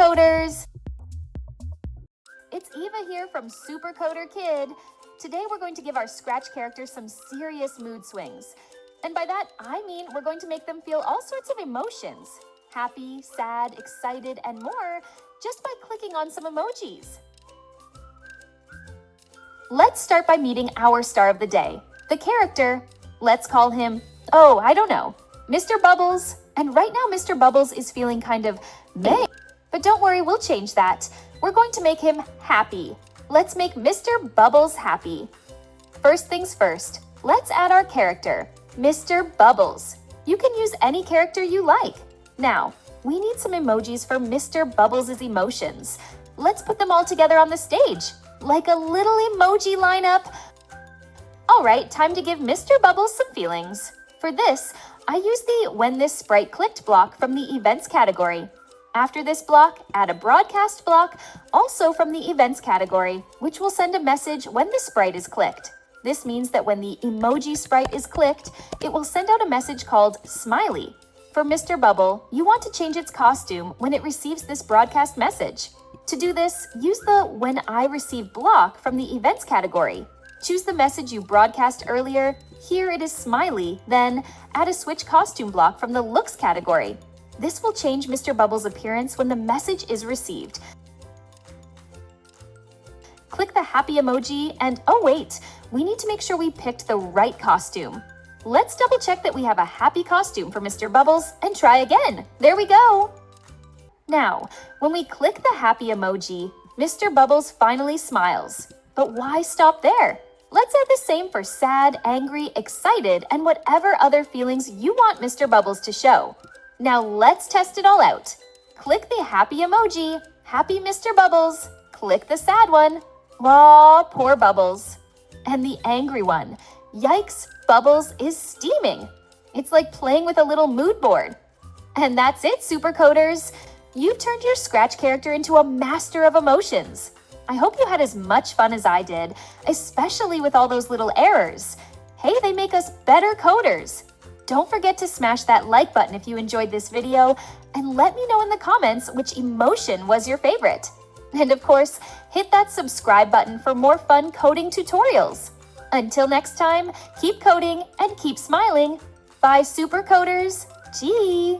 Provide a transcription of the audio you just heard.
Coders! It's Eva here from Super Coder Kid. Today we're going to give our Scratch characters some serious mood swings. And by that, I mean we're going to make them feel all sorts of emotions. Happy, sad, excited, and more, just by clicking on some emojis. Let's start by meeting our star of the day, the character. Let's call him, I don't know, Mr. Bubbles. And right now, Mr. Bubbles is feeling kind of meh. But don't worry, we'll change that. We're going to make him happy. Let's make Mr. Bubbles happy. First things first, let's add our character, Mr. Bubbles. You can use any character you like. Now, we need some emojis for Mr. Bubbles' emotions. Let's put them all together on the stage, like a little emoji lineup. All right, time to give Mr. Bubbles some feelings. For this, I use the When This Sprite Clicked block from the Events category. After this block, add a broadcast block, also from the Events category, which will send a message when the sprite is clicked. This means that when the emoji sprite is clicked, it will send out a message called Smiley. For Mr. Bubble, you want to change its costume when it receives this broadcast message. To do this, use the When I Receive block from the Events category. Choose the message you broadcast earlier, here it is Smiley, then add a Switch costume block from the Looks category. This will change Mr. Bubbles' appearance when the message is received. Click the happy emoji and wait, we need to make sure we picked the right costume. Let's double check that we have a happy costume for Mr. Bubbles and try again. There we go. Now, when we click the happy emoji, Mr. Bubbles finally smiles. But why stop there? Let's add the same for sad, angry, excited, and whatever other feelings you want Mr. Bubbles to show. Now let's test it all out. Click the happy emoji, happy Mr. Bubbles. Click the sad one, aw, poor Bubbles. And the angry one, yikes, Bubbles is steaming. It's like playing with a little mood board. And that's it, Super Coders. You've turned your Scratch character into a master of emotions. I hope you had as much fun as I did, especially with all those little errors. Hey, they make us better coders. Don't forget to smash that like button if you enjoyed this video, and let me know in the comments which emotion was your favorite. And of course, hit that subscribe button for more fun coding tutorials. Until next time, keep coding and keep smiling. Bye, Super Coders. Gee.